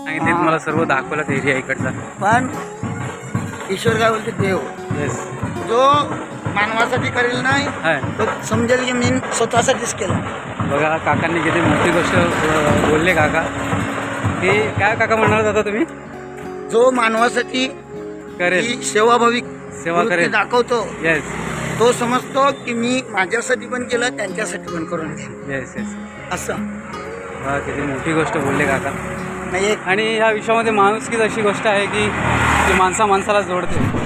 सांगितले तुम्हाला सर्व दाखवलं एरिया इकडचा. पण ईश्वर काय बोलते, देव येस. जो मानवासाठी करेल नाही हाय तो समजेल की मी स्वतःसाठीच केलं. बघा काकांनी किती मोठी गोष्ट बोलले काका. की काय काका म्हणणार आता तुम्ही? जो मानवासाठी करेल ही सेवाभावी सेवा वृत्ती करेल. दाखवतो येस तो समजतो की मी माझ्यासाठी पण केलं, त्यांच्यासाठी पण करून घेईन येस येस. असं. बघा किती मोठी गोष्ट बोलले काका. म्हणजे आणि ह्या विश्वामध्ये माणुसकीच अशी गोष्ट आहे की ती माणसाला जोडते.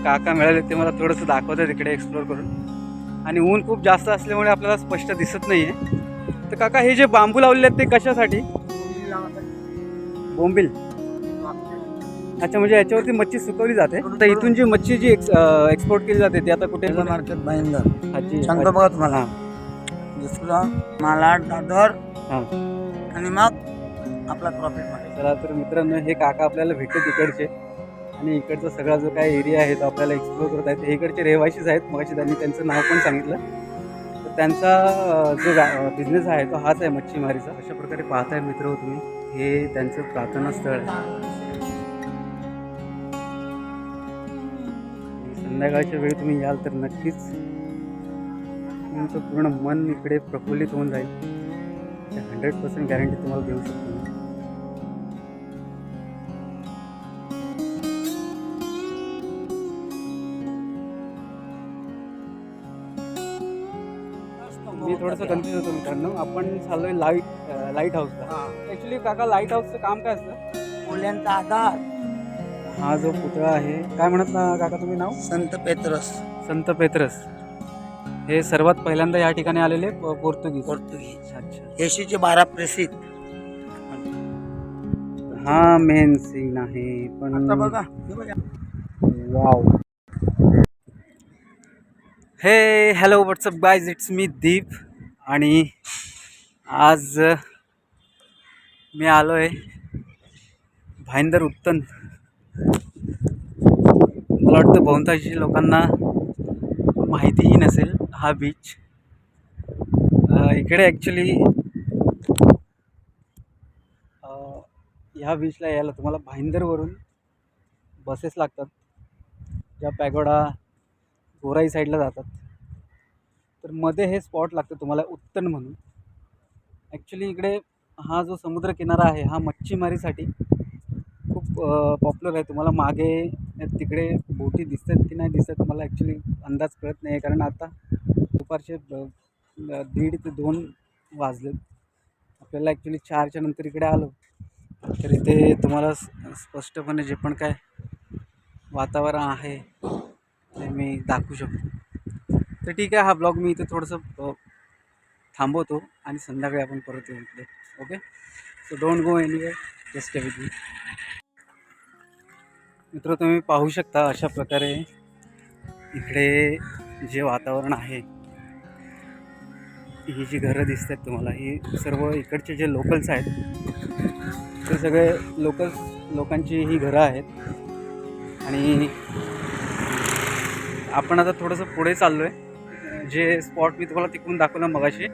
काका मिळाले ते मला थोडंसं दाखवतं तिकडे एक्सप्लोर करून. आणि ऊन खूप जास्त असल्यामुळे आपल्याला स्पष्ट दिसत नाही आहे. तर काका हे जे बांबू लावलेले आहेत ते कशासाठी? बोंबील. अच्छा, म्हणजे याच्यावरती मच्छी सुकवली जाते. तर इथून जी मच्छी जी एक्सपोर्ट केली जाते ती आता कुठे? मार्केट भाईंदर हाची सांगतो बघा तुम्हाला. दुसरं मालाड, दादर हां. आणि मग आपला प्रॉफिट मध्ये. चला तर मित्रांनो, हे काका आपल्याला भेटले तिकडचे. आणि इकडचा सगळा जो काय एरिया आहे तो आपल्याला एक्सप्लोर करत आहेत. हे इकडचे रहिवाशीच आहेत. मगाशी त्यांनी त्यांचं नाव पण सांगितलं. तर त्यांचा जो बिझनेस आहे तो हाच आहे मच्छीमारीचा. अशा प्रकारे पाहताय मित्र तुम्ही, हे त्यांचं प्रार्थना स्थळ आहे. संध्याकाळच्या वेळी तुम्ही याल तर नक्कीच तुमचं पूर्ण मन इकडे प्रफुल्लित होऊन जाईल. 100% गॅरंटी तुम्हाला देऊ शकतो. मी थोडंसं कन्फ्यूज होतो मित्रांनो. आपण चाललोय लाईट हाऊसला. ॲक्च्युली काका लाईट हाऊसचं काम काय असतं? मूल्यांचा आधार. हा जो पुतळा आहे, काय म्हणत ना काका तुम्ही नाव? संत पेत्रस. संत पेत्रस. हे सर्वात पहिल्यांदा या ठिकाणी आलेले पोर्तुगीज. अच्छा. येशूचे 12 प्रसिद्ध. हा मेन सीन आहे. पण बघा wow. Hey hello what's up guys, it's me Deep. आणि आज मी आलो आहे भाईंदर उत्तन. मला वाटतं बहुतांशी लोकांना माहितीही नसेल हा बीच. इकडे ॲक्च्युली ह्या बीचला यायला तुम्हाला भाईंदरवरून बसेस लागतात, ज्या पॅगोडा गोराई साईडला जातात. तर मध्ये हे स्पॉट लागतं तुम्हाला उत्तन म्हणून. ॲक्च्युली इकडे हा जो समुद्रकिनारा आहे हा मच्छीमारीसाठी खूप पॉप्युलर आहे. तुम्हाला मागे तिकडे बोटी दिसतात की नाही दिसतात मला ॲक्च्युली अंदाज कळत नाही आहे, कारण आता दुपारचे 1:30 ते 2 वाजलेत. आपल्याला ॲक्च्युली 4च्या नंतर इकडे आलो तर इथे तुम्हाला स्पष्टपणे जे पण काय वातावरण आहे ते मी दाखवू शकतो. तर ठीक आहे, हा ब्लॉग मी इथे थोडंसं थांबवतो आणि संध्याकाळी आपण परत येऊ इकडे. Okay, so don't go anywhere, just stay with me. मित्र तुम्ही पाहू शकता अशा प्रकारे इकडे जे वातावरण आहे, ही जी घरं दिसत आहेत तुम्हाला, ही सर्व इकडचे जे लोकल्स आहेत ते सगळे लोकांची ही घरं आहेत. आणि आपण आता थोडंसं पुढे चाललो आहे. जे स्पॉट मी तुम्हाला तिकडून दाखवलं मगाशी,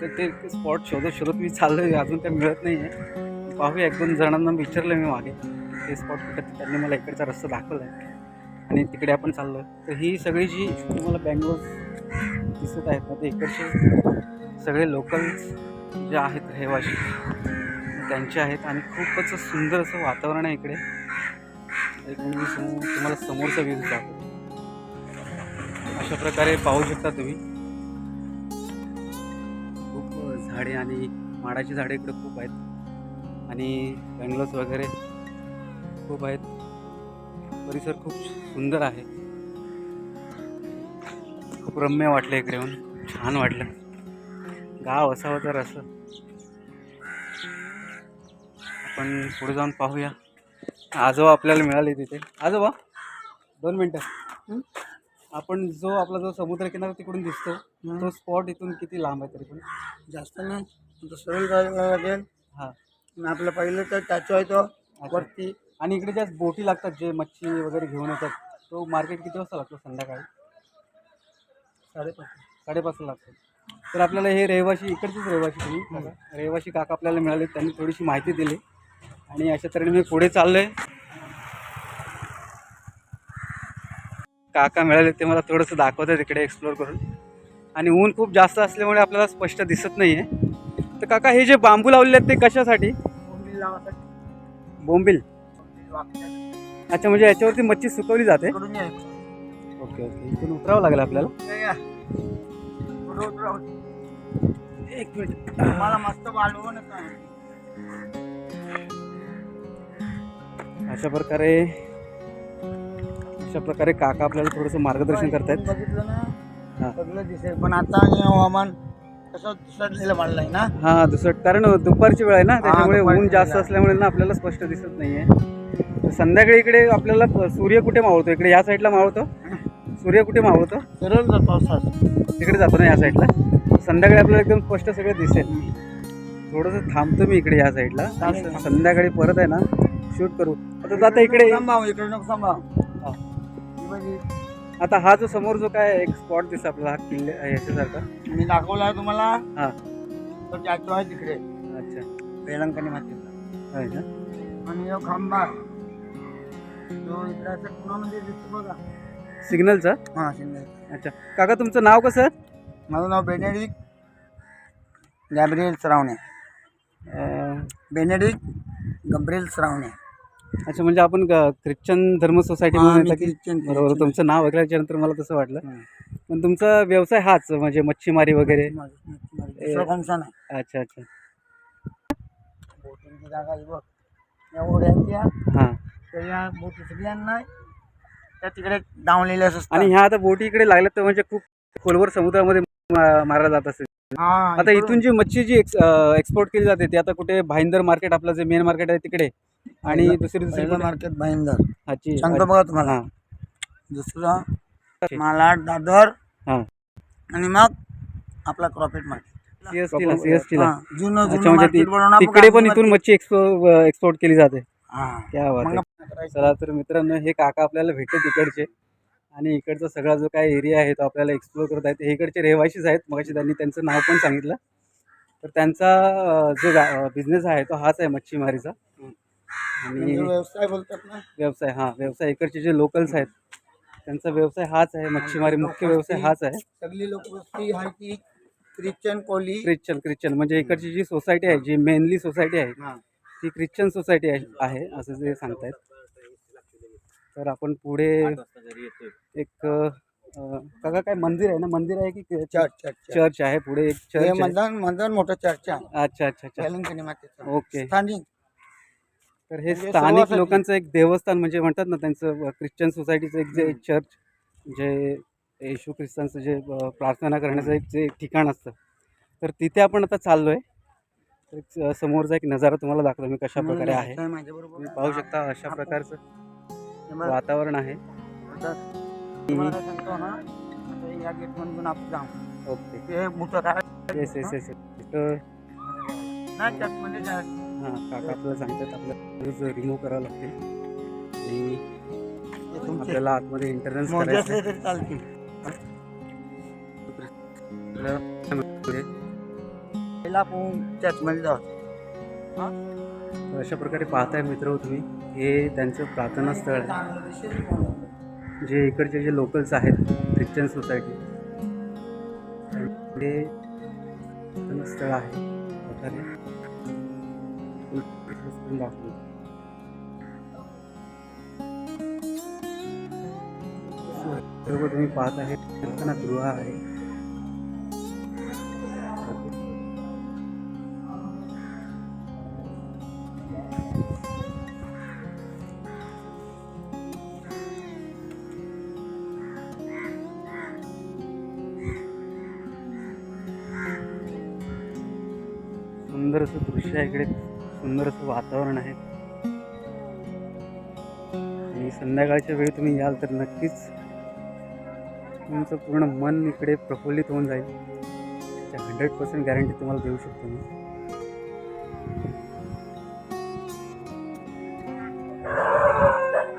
तर ते स्पॉट शोधत मी चाललो आहे. अजून काही मिळत नाही आहे. पाहूया, 1-2 जणांना विचारलं मी मागे ते स्पॉट कुठं, त्यांनी मला इकडचा रस्ता दाखवला आहे आणि तिकडे आपण चाललो आहे. तर ही सगळी जी तुम्हाला बँगलोर दिसत आहेत ना, ते इकडचे सगळे लोकल्स जे आहेत रहिवाशी त्यांचे आहेत. आणि खूपच सुंदर असं वातावरण आहे इकडे. एक मी तुम्हाला समोरचा व्ह्यू दाखवतो. अशा प्रकारे पाहू शकता तुम्ही, खूप झाडे आणि माडाची झाडे इकडे खूप आहेत आणि बँगलोज वगैरे खूप आहेत. परिसर खूप सुंदर आहे. खूप रम्य वाटलं इकडे येऊन, छान वाटलं. गाव असावं तर असं. आपण पुढे जाऊन पाहूया. आजोबा आपल्याला मिळाले तिथे. आजोबा 2 मिनटं. आपण जो आपला जो समुद्र किनारा तिकडून दिसतो तो स्पॉट इथून किती लांब आहे तरी पण? जास्त नाही आता सरळ जायला लागेल. हां. आणि आपलं पहिलं तर त्याचं आहे तो वरती. आणि इकडे ज्या बोटी लागतात जे मच्छी वगैरे घेऊन येतात तो मार्केट किती वाजता लागतो संध्याकाळी? 5:30. 5:30 लागतो. तर आपल्याला हे रहिवाशी इकडचेच रहिवाशी तुम्ही काका, रहिवाशी काका आपल्याला मिळाले, त्यांनी थोडीशी माहिती दिली आणि अशा तऱ्हेने मी पुढे चाललो आहे. काका मिळाले ते मला थोडंसं दाखवतात इकडे एक्सप्लोअर करून. आणि ऊन खूप जास्त असल्यामुळे आपल्याला स्पष्ट दिसत नाही आहे. तर काका हे जे बांबू लावलेले आहेत ते कशासाठी? बोंबील लावासाठी. बोंबील. वाकट्यात. अच्छा, म्हणजे याच्यावरती मच्छी सुकवली जाते. इकडून या. ओके ओके, इथून उतरावं लागेल आपल्याला. इकडे या. पुढं उतरा. एक मिनिट. मला मस्त वाढवूनच आहे. अशा प्रकारे काका आपल्याला थोडंसं मार्गदर्शन करतायत. बघितलं ना हां सगळं दिसेल, पण आता हे हवामान कसं दुसरं वाढलंय ना. हां, दुसरं कारण दुपारची वेळ आहे ना, त्याच्यामुळे दुपारची ऊन जास्त वेळ आहे. असल्यामुळे ना आपल्याला स्पष्ट दिसत नाही आहे. संध्याकाळी इकडे आपल्याला सूर्य कुठे मावळतो? इकडे या साईडला मावळतो सूर्य, कुठे मावळतो? सरळ जातो पावसात. तिकडे जातो ना या साईडला. संध्याकाळी आपल्याला एकदम स्पष्ट सगळं दिसेल. थोडंसं थांबतो मी इकडे या साईडला. चालेल. संध्याकाळी परत आहे ना शूट करू. आता इकडे थांबा, इकडे नको थांबा. हां. ही बघी. आता हा जो समोर जो काय एक स्पॉट दिसतो आपल्याला, हा किल्ले याच्यासारखा. मी दाखवला आहे तुम्हाला. हां. तो त्याचो आहे तिकडे अच्छा. वेलंकणी मातीचा. आहे ना. आणि यो खांबा तो इकडे असं पुण्यामध्ये दिसतो बघा. सिग्नलचा. हां शिंदे. अच्छा काका, तुमचं नाव कसं? माझं नाव Benedict Gabriel Shravane. Benedict Gabriel Shravane. अच्छा, म्हणजे आपण ख्रिश्चन धर्म सोसायटी हां, म्हणून मी येतं की? ख्रिश्चन. बरोबर, तुमचं नाव ऐकल्याच्यानंतर मला तसं वाटलं. पण तुमचा व्यवसाय हाच म्हणजे मच्छीमारी वगैरे? दुसरं कोणचा नाही. अच्छा अच्छा. बोटिंगची जागा आहे बघ, या ओढ्यांच्या हां. त्या बोटी सगळ्यांना त्या तिकडे डावलेल्या असतात. आणि ह्या आता बोटी इकडे लागल्यात तर म्हणजे खूप खोलवर समुद्रामध्ये मारला जात असेल. हां, आता इथून जी मच्छी जी एक्सपोर्ट केली जाते ती आता कुठे? भाईंदर मार्केट, आपलं जे मेन मार्केट आहे तिकडे, आणि दुसरी पहिलं कुठे? मार्केट भाईंदर हाची. सांगतो बघा तुम्हाला. हां. दुसरं मालाड, दादर, हां. आणि मग आपला क्रॉफिट मार्केट. सीएसटीला. सीएसटीला. हां, जुनं अच्छा, जुनं म्हणजे मार्केट बनवून आपण तिकडे पण गांधी इथून मच्छी एक्सपोर्ट केली जाते. हां. क्या बात मग आहे. चला तर मित्रांनो, हे काका आपल्याला भेटले तिकडचे, आणि इकडचा सगळा जो काय एरिया आहे तो आपल्याला एक्सप्लोर करत आहेत. हे इकडचे रहिवाशीच आहेत. मगाशी त्यांनी त्यांचं नाव पण सांगितलं. तर त्यांचा जो बिझनेस आहे तो हाच आहे मच्छीमारीचा. आणि म्हणजे व्यवसाय बोलतात ना. व्यवसाय, हां व्यवसाय, इकडचे जे लोकल्स आहेत त्यांचा व्यवसाय हाच आहे, मच्छीमारी मुख्य व्यवसाय हाच आहे. सगळी लोकवस्ती आहे ती ख्रिश्चन कोली. ख्रिश्चन म्हणजे इकडची जी सोसायटी आहे, जी मेनली सोसायटी आहे हां. ती ख्रिश्चन सोसायटी आहे असं ते सांगतायत. तर आपण पुढे एक काका काय मंदिर आहे ना? मंदिर आहे की चर्च. चर्च आहे? पुढे एक हे चर्च आहे. मंदन मोठं चर्च आहे. अच्छा अच्छा अच्छा. वेलंकणी मातीचं. ओके. स्थानिक. तर हे म्हणजे स्थानिक सर्वांसाठी. लोकांचं एक देवस्थान म्हणजे म्हणतात ना, त्यांचं ख्रिश्चन सोसायटीचं एक जे चर्च, जे येशू ख्रिस्तांचं जे प्रार्थना करण्याचं एक जे ठिकाण असतं, तर तिथे आपण आता चाललो आहे. एक समोरचा एक नजारा तुम्हाला दाखवतो मी कशा प्रकारे आहे. तुम्ही पाहू शकता अशा प्रकारचं वातावरण आहे. तुम्हाला काय सांगतो ना, आता या गेट मधून आपण जाऊ. ओके. ते मोठं काय येस येस येस. तर नाही चर्च मध्ये जा. हां, काका आपल्याला सांगतात आपल्याला रिमूव्ह करावं लागते आणि ते तुमचे आपल्याला आतमध्ये एंट्रन्स मोजे करायचं असले तरी चालतील. आहे. पहिला आपण चर्च मध्ये जाऊ. तर अशा प्रकारे पाहताय मित्र तुम्ही, हे त्यांचं प्रार्थनास्थळ आहे. जे इकडचे जे लोकल्स आहेत ख्रिश्चन सोसायटी, ते प्रार्थनास्थळ आहे मोठाले. बरोबर तुम्ही पाहत आहे प्रार्थना गृह आहे. सुंदर असं दृश्य आहे इकडे, सुंदर असं वातावरण आहे. आणि संध्याकाळच्या वेळी तुम्ही याल तर नक्कीच तुमचं पूर्ण मन इकडे प्रफुल्लित होऊन जाईल. त्याची 100% गॅरंटी तुम्हाला देऊ शकतो मी.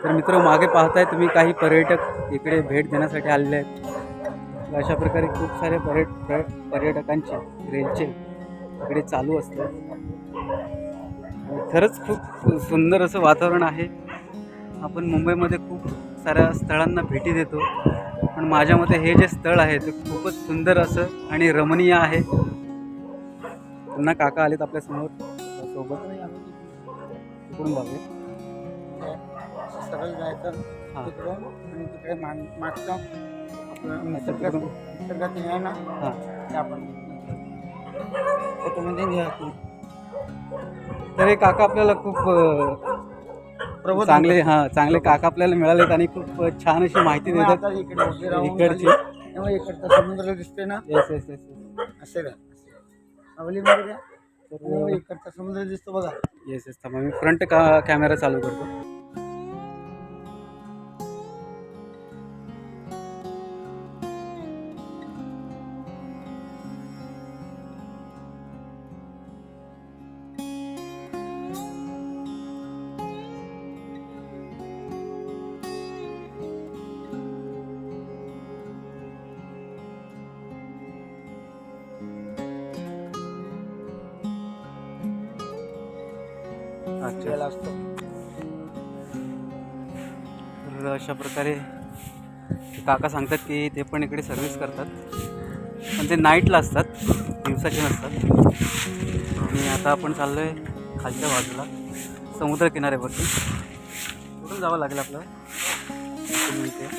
तर मित्र, मागे पाहताय तुम्ही काही पर्यटक इकडे भेट देण्यासाठी आलेले आहेत. अशा प्रकारे खूप सारे पर्यटकांचे रेलचे इकडे चालू असते. खरंच खूप सुंदर असं वातावरण आहे. आपण मुंबईमध्ये खूप साऱ्या स्थळांना भेटी देतो, पण माझ्या मते हे जे स्थळ आहे ते खूपच सुंदर असं आणि रमणीय आहे. पुन्हा काका आलेत आपल्यासमोर सोबत. तिकडून जाऊया. सरळ जायचं हां. तिकडून आणि तिकडे मागचं आपलं तिकडून. निसर्गात आहे ना, हां. ते आपण फोटोमध्ये घ्यायचं. तर हे काका आपल्याला खूप चांगले काका आपल्याला मिळालेत आणि खूप छान अशी माहिती देतात आता इकडे उभे राहून इकडची. तेव्हा इकडचा समुद्र दिसते ना, येस येस येस. असे का सावलीमध्ये द्या. तेव्हा इकडचा समुद्र दिसतो बघा. Yes yes. थांबा, मी फ्रंट कॅमेरा चालू करतो. वेळ असतो. तर अशा प्रकारे काका सांगतात की ते पण इकडे सर्व्हिस करतात, पण ते नाईटला असतात, दिवसाचे नसतात. आणि आता आपण चाललो आहे खालच्या बाजूला समुद्रकिनाऱ्यावरती. कुठून जावं लागेल आपल्याला मिळते.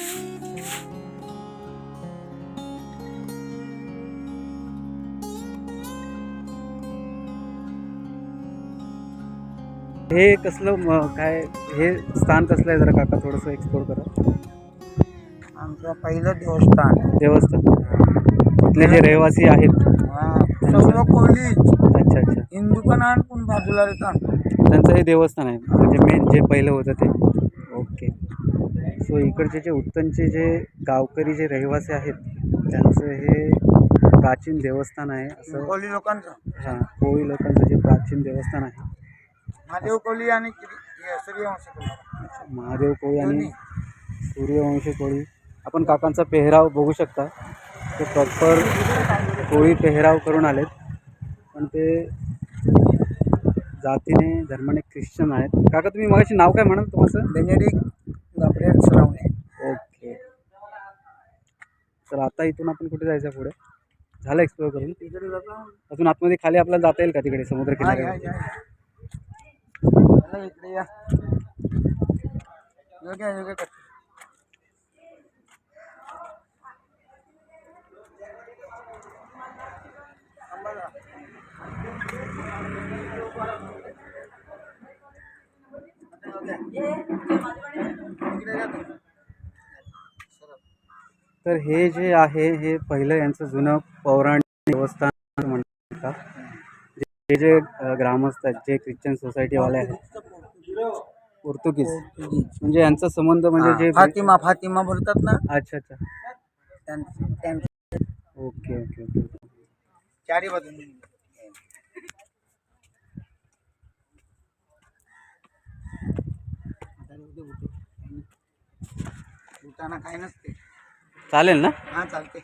हे कसलं काय हे स्थान कसलं आहे, जरा काका थोडंसं एक्सप्लोर करा. आमचं पहिलं देवस्थान. इथले जे रहिवासी आहेत सर्व कोहली अच्छा अच्छा, हिंदू पण आण पण बाजूला येतात. त्यांचं हे देवस्थान आहे, म्हणजे मेन जे पहिलं होतं ते. ओके. सो इकडचे जे उत्तनचे जे गावकरी जे रहिवासी आहेत त्यांचं हे प्राचीन देवस्थान आहे असं. कोहली लोकांचं. हां, कोळी लोकांचं जे प्राचीन देवस्थान आहे. महादेव कोहली आणि सूर्यवंशी कोहली. महादेव कोळी आणि सूर्यवंशी कोळी. आपण काकांचा पेहराव बघू शकता, ते प्रॉपर कोळी पेहराव करून आलेत, पण ते जातीने धर्माने ख्रिश्चन आहेत. काका तुम्ही मगाशी नाव काय म्हणाल तुमचं? Benedict Gabriel Sarawane. ओके. तर आता इथून आपण कुठे जायचं पुढे? झालं एक्सप्लोर करून? तिकडे जातो. अजून आतमध्ये खाली आपल्याला जाता येईल का तिकडे समुद्र किनाऱ्यावर? इकडे या. योग्य कर. तर हे जे आहे हे पहिलं यांचं जुनं पौराणिक देवस्थान म्हणतात. जे जे ग्रामस्थ आहेत, जे ख्रिश्चन सोसायटीवाले आहेत, पोर्तुगीज, म्हणजे यांचा संबंध म्हणजे जे फातिमा बोलतात ना. अच्छा अच्छा. Okay okay okay. चारी बाजूने उठाना काय नसते. चालेल ना? हा चालते.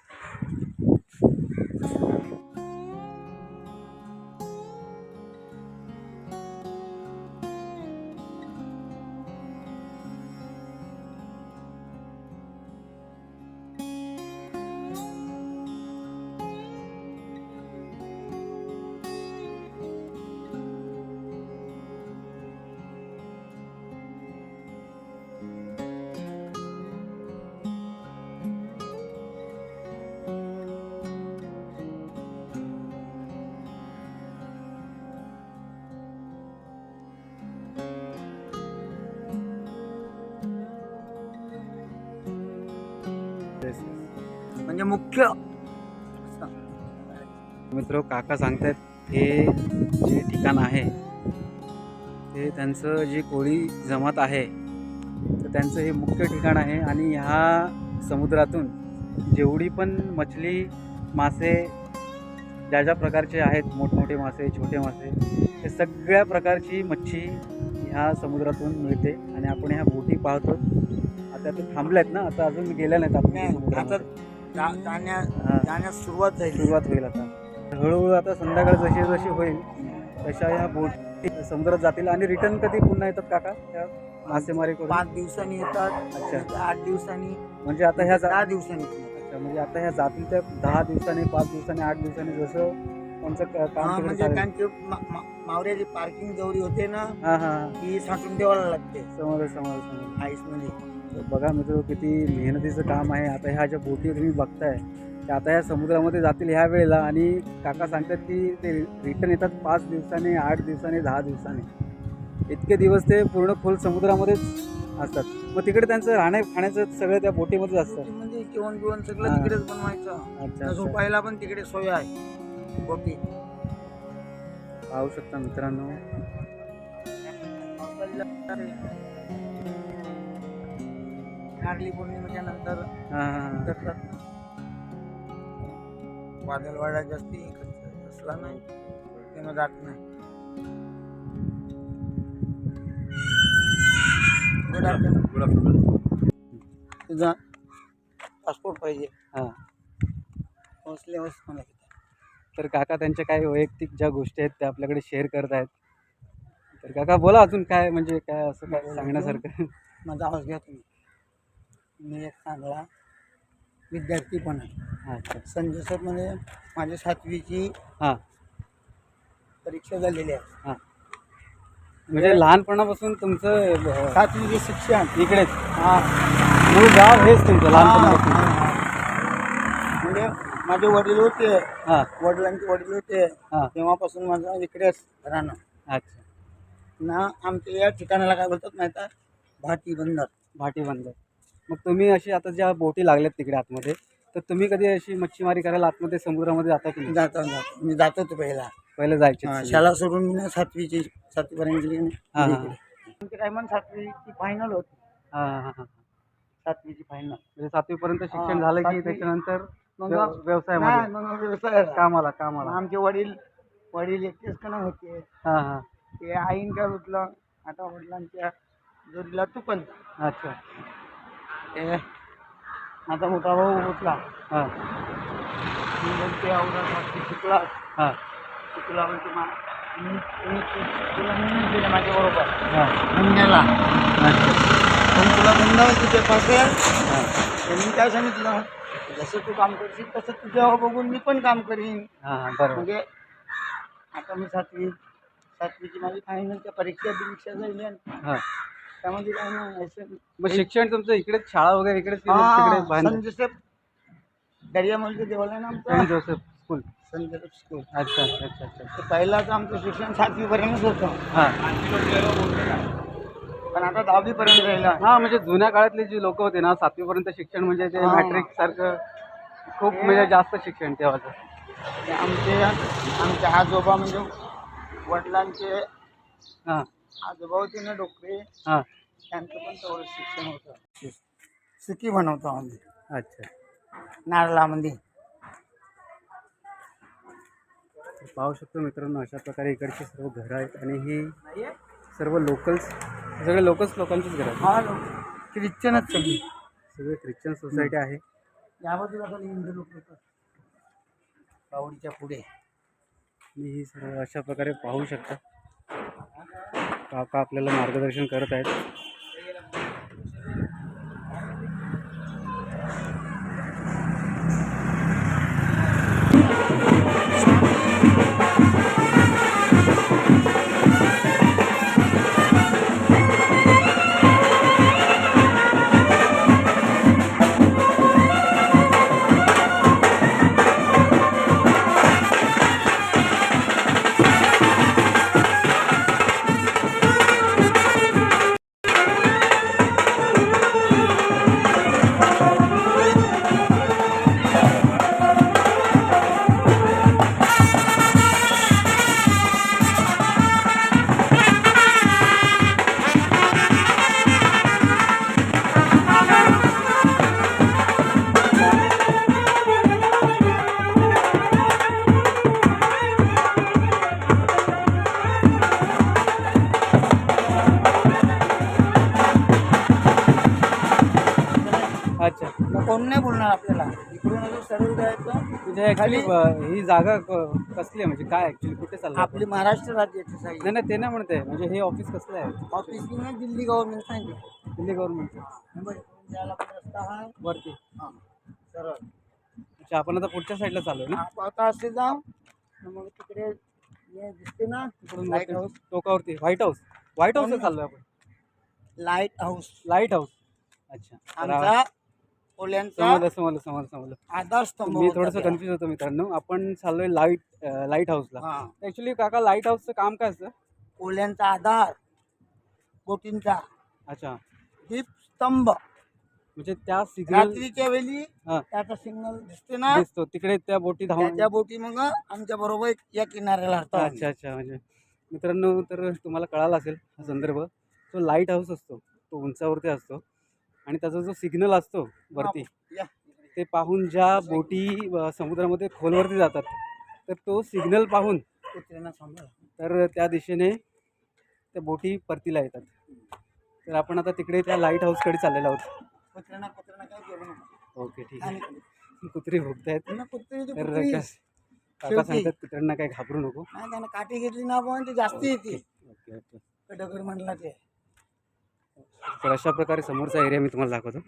म्हणजे मुख्य मित्र काका सांगतात हे जे ठिकाण आहे ते त्यांचं जे कोळी जमात आहे तर त्यांचं हे मुख्य ठिकाण आहे. आणि ह्या समुद्रातून जेवढी पण मछली मासे ज्या ज्या प्रकारचे आहेत, मोठमोठे मासे, छोटे मासे, हे सगळ्या प्रकारची मच्छी ह्या समुद्रातून मिळते. आणि आपण ह्या बोटी पाहतो. आता ते थांबल्यात ना, आता अजून गेल्या नाहीत आपण नाही, आता समुद्रामध्ये. हां, जाण्यास सुरुवात झाली. सुरुवात होईल आता. हळूहळू आता संध्याकाळ जशी जशी होईल तशा ह्या बोटी समुद्रात जातील. आणि रिटर्न कधी पुन्हा येतात काका त्या मासेमारी करून? 5 दिवसांनी येतात. अच्छा. 8 दिवसांनी, म्हणजे आता ह्या 10 दिवसांनी. अच्छा, म्हणजे आता ह्या जातील त्या 10 दिवसांनी, 5 दिवसांनी, 8 दिवसांनी जसं त्यांचं काम तिकडे म्हणजे चालेल. त्यांची मावऱ्याची पार्किंग जेवढी होते ना, हां हां, ती साठवून ठेवायला लागते समजलं समजलं समजलं. आईसमध्ये. तर बघा मित्र, किती मेहनतीचं काम आहे. आता ह्या ज्या बोटी तुम्ही बघताय त्या आता ह्या समुद्रामध्ये जातील ह्या वेळेला. आणि काका सांगतात की ते रिटर्न येतात 5 दिवसांनी, 8 दिवसांनी, 10 दिवसांनी. इतके दिवस ते पूर्ण खोल समुद्रामध्येच असतात. मग तिकडे त्यांचं राहण्या खाण्याचं सगळं त्या बोटीमध्येच असतं. म्हणजे जेवण बिवण सगळं हां. तिकडेच बनवायचं. अच्छा अच्छा, झोपायला पण तिकडे सोय आहे बोटी. पाहू शकता मित्रांनो. नारळी पौर्णिमेच्या नंतर हां हां, करतात ना. वादळवाडा जास्ती असला नाही तेव्हा जात नाही. Good afternoon. तुझा पासपोर्ट पाहिजे. हां. पोहोचले मला. तर काका त्यांच्या काही वैयक्तिक ज्या गोष्टी आहेत त्या आपल्याकडे शेअर करत आहेत. तर काका बोला, अजून काय म्हणजे काय असं काय सांगण्यासारखं? माझा आवाज घ्या तुम्ही. मी एक चांगला विद्यार्थी पण आहे. अच्छा. संजय सर म्हणजे माझ्या 7वीची हां परीक्षा झालेली आहे. हां, म्हणजे लहानपणापासून तुमचं 7वीचे शिक्षण इकडेच हां. मूळ गाव हेच तुमचं लहानपणापासून? म्हणजे माझे वडील होते, हां वडिलांचे वडील होते, हां, तेव्हापासून माझं इकडेच राहणं अच्छा. ना. आमच्या या ठिकाणाला काय बोलतात माहिती आहे? भाटी बंदर. भाटी बंदर. मग तुम्ही अशी आता ज्या बोटी लागल्यात तिकडे आतमध्ये, तर तुम्ही कधी अशी मच्छीमारी करायला आतमध्ये समुद्रामध्ये जाता की नाही? जातो मी जातो तो पहिला. पहिले जायचे? शाळा सोडून मी ना 7वीपर्यंत गेली हां ना. हां डायमंड 7वीची फायनल होती. हां हां हां. 7वीची फायनल. म्हणजे 7वी पर्यंत शिक्षण हां, झालं की 7वी त्याच्यानंतर मग व्यवसायामध्ये नाही, मग व्यवसाय कामाला कामाला. आमचे वडील एकटेच का नाही होते. हां हां, ते आईन काय म्हटलं, आता वडिलांच्या जोडीला तू पण. अच्छा. ते माझा मोठा भाऊ उठला. हां मी बोलते औरंगाबाद शिकला. हां तुला म्हणते तुला नेऊन दिले माझ्याबरोबर हां, पुण्याला. अच्छा. पण तुला बंद तुझे पासे. हां त्यांनी काय सांगितलं, जसं तू काम करशील तसं तुझ्यावर बघून मी पण काम करीन. हां हां, बरोबर. म्हणजे आता मी 7वीची माझी फायनलच्या परीक्षा झाली आणि हां, त्यामध्ये काय नाही असं. मग शिक्षण तुमचं इकडेच, शाळा वगैरे इकडेच केली? हां, तिकडे बांध संत जोसेफ दर्यामध्ये देवाला आहे ना सेंट आमचं, जोसेफ स्कूल? संत जोसेफ स्कूल. अच्छा अच्छा अच्छा अच्छा. तर पहिलाच आमचं शिक्षण 7वीपर्यंतच होतं. हां पण आता 10वीपर्यंत राहिलं. हां, म्हणजे जुन्या काळातले जे लोक होते ना, 7वी पर्यंत शिक्षण म्हणजे ते हां. मॅट्रिक सारखं खूप म्हणजे जास्त शिक्षण तेव्हाचं. ते आमचे आजोबा म्हणजे वडिलांचे हां आजोबा होते ना डोकरे, हां, त्यांचं पण तेवढं शिक्षण होतं. सुकी बनवतो आम्ही अच्छा. नारळामध्ये. पाहू शकतो मित्रांनो, अशा प्रकारे इकडचे सर्व घरं आहेत. आणि ही सर्व लोकल्स, सगळे लोकांचीच घरं आहेत. हा ख्रिश्चनच सगळी. सगळे ख्रिश्चन सोसायटी आहे. या बाजूला पण हिंदू लोक येतात बावडीच्या पुढे. आणि ही सर्व अशा प्रकारे पाहू शकता. काका आपल्याला मार्गदर्शन करत आहेत. सापडणार आपल्याला. इकडून अजून सरळ जायचं. म्हणजे ॲक्च्युली ही जागा कसली आहे, म्हणजे काय ॲक्च्युली कुठे चाललं आपली महाराष्ट्र राज्याची साईड. नाही नाही, ते नाही म्हणते, म्हणजे हे ऑफिस कसलं आहे? ऑफिस की नाही दिल्ली गव्हर्नमेंट सांगितलं. दिल्ली गव्हर्नमेंटचं मुंबई जायला पण रस्ता आहे. वरती. हां सरळ. अच्छा, आपण आता पुढच्या साईडला चालू आहे ना? आता असे जाऊ मग तिकडे हे दिसते ना इकडून लाईट वरती हाऊस. टोकावरती व्हाईट हाऊसला चाललो आहे आपण. Light house light house. अच्छा, तर आमचा कोल्यांचा समजलं. आधारस्तंभ मी होता थोडंसं त्या. कन्फ्यूज होतो मित्रांनो. आपण चाललोय लाईट हाऊसला. हां. ॲक्च्युली काका, लाईट हाऊसचं काम काय असतं? कोल्यांचा आधार बोटींचा अच्छा, दीपस्तंभ. म्हणजे त्या सिग्नल रात्रीच्या वेळी हां त्याचा सिग्नल दिसते ना, दिसतो तिकडे, त्या बोटी धावून. त्याच्या बोटी मग आमच्या बरोबर या किनाऱ्याला राहतात. अच्छा अच्छा, म्हणजे मित्रांनो, तर तुम्हाला कळाला असेल हा संदर्भ. तो लाईट हाऊस असतो, तो उंचावरती असतो आणि त्याचा जो सिग्नल असतो वरती, या. ते पाहून ज्या बोटी समुद्रामध्ये खोलवरती जातात, तर तो सिग्नल पाहून कुत्र्यांना सांभाळा. तर त्या दिशेने त्या बोटी परतीला येतात. तर आपण आता तिकडे त्या लाईट हाऊसकडे चाललेलो आहोत. कुत्र्यांना काय केलं नको. ओके, ठीक आणि आहे. कुत्री भुकतायत, पुन्हा कुत्री ते तर कुत्री. काका शेवटी. सांगतात कुत्र्यांना काही घाबरू नको. नाही त्यानं काठी घेतली ना पण ते जास्ती येते. Okay okay. दगड म्हणला ते. तर अशा प्रकारे समोरचा एरिया मी तुम्हाला दाखवतो.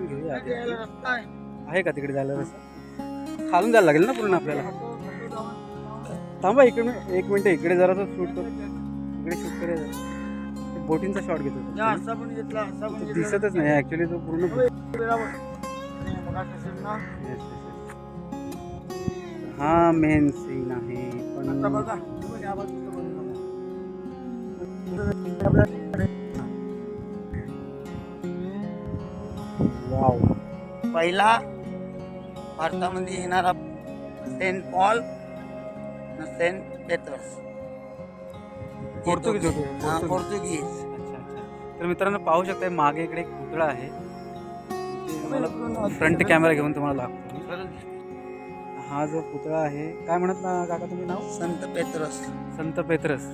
घेऊया आधी. यायला रस्ता आहे. आहे का तिकडे जायला रस्ता? खालून जायला लागेल ना पूर्ण आपल्याला? थांबा इकडे एक मिनिट, इकडे जरा शूट करू. इकडे शूट करूया जरा. बोटिंगचा शॉट घेतो. या असा पण घेतला असा पण तो घेतला. दिसतच नाही ॲक्च्युली, तो पूर्ण. बरोबर. आणि मगाशी असेल ना. हा मेन सीन आहे, पण आता बघा तुम्ही या बाजूचं वाव. पहिला भारतामध्ये येणारा सेंट पॉल आणि सेंट पेटर्स. पोर्तुगीज होते. हा, पोर्तुगीज. पोर्तुगीज. अच्छा अच्छा. तर मित्रांनो, पाहू शकता मागे इकडे एक पुतळा आहे. ते मला फ्रंट कॅमेरा घेऊन तुम्हाला दाखवतो. हा जो पुतळा आहे, काय म्हणत ना काका तुम्ही नाव? संत पेत्रस. संत पेत्रस.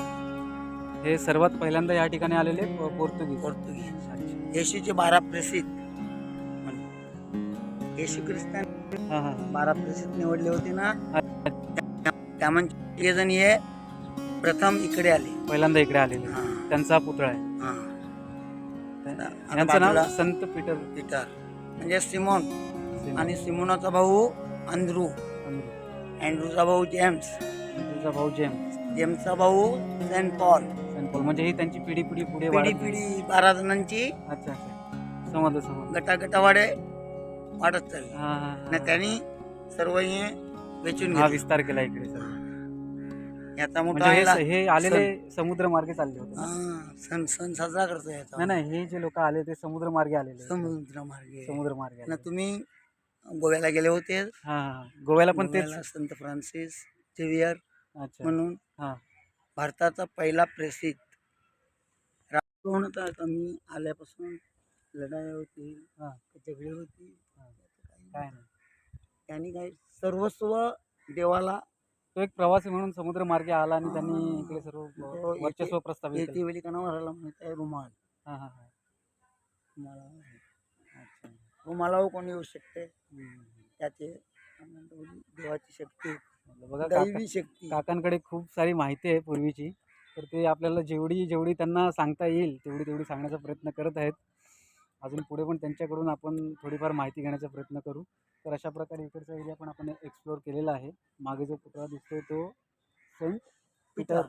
हे सर्वात पहिल्यांदा या ठिकाणी आलेले पोर्तुगीज. पोर्तुगीज. येशूचे 12 प्रसिद्ध. येशू ख्रिस्तान हां हां 12 प्रसिद्ध निवडले होते ना, त्यामध्ये जण हे प्रथम इकडे आले. पहिल्यांदा इकडे आलेले. हा. त्यांचा हा पुतळा आहे. हा. यांचं नाव बाजूला संत पीटर. पीटर म्हणजे सिमोन. आणि सिमोनाचा भाऊ अंद्रू. अँड्रूचा भाऊ जेम्स. तुझा भाऊ जेम्स. जेम्सचा भाऊ सेंट पॉल. Saint Paul. म्हणजे ही त्यांची पिढी पुढे पिढी वाढत. पिढी 12 जणांची अच्छा अच्छा, समजलं. गटागटावाडे वाढत चालली. हां हां आणि त्यांनी सर्व हे वेचून हा घेतले. विस्तार केला इकडे सर्व. याचा मोठा म्हणजे आलेला हे आलेले समुद्र मार्गे चालले होते ना? सण साजरा करतो याचा. नाही, हे जे लोक आले ते समुद्र मार्गे आलेले. समुद्र मार्गे. समुद्र मार्गे ना आले. तुम्ही गोव्याला गेले होते. हा, गोव्याला पण तेच. गोव्याला संत फ्रान्सिस झेवियर अच्छा. म्हणून हा. भारताचा पहिला प्रसिद्ध राष्ट्र होता. मी आल्यापासून लढाई होती, हा. झगडे होती. काय नाही, त्यांनी काय सर्वस्व देवाला तो एक प्रवासी म्हणून समुद्र मार्गे आला आणि त्यांनी इकडे सर्व वर्चस्व प्रस्थापित येते केलं. वेळी का नावाला माहित आहे रुमाल. हा हा हा. रुमाला अच्छा. रुमालावर कोणी येऊ शकते. त्याचे देवाची शक्ती, बघा दैवी शक्ती. काकांकडे खूप सारी माहिती आहे पूर्वीची, तर ते आपल्याला जेवढी त्यांना सांगता येईल तेवढी सांगण्याचा प्रयत्न करत आहेत. अजून पुढे पण त्यांच्याकडून आपण थोडीफार माहिती घेण्याचा प्रयत्न करू. तर अशा प्रकारे इकडचा एरिया पण आपण एक्सप्लोअर केलेला आहे. मागे जो पुतळा दिसतोय तो सेंट पीटर.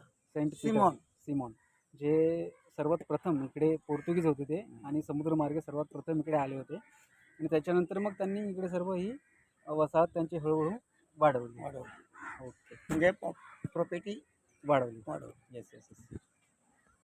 सिमॉन जे सर्वात प्रथम इकडे पोर्तुगीज होते ते, आणि समुद्रमार्गे सर्वात प्रथम इकडे आले होते. आणि त्याच्यानंतर मग त्यांनी इकडे सर्व ही वसाहत त्यांची हळूहळू वाढवली. वाढवली ओके, म्हणजे प्रॉपर्टी वाढवली. वाढवली. Yes yes yes.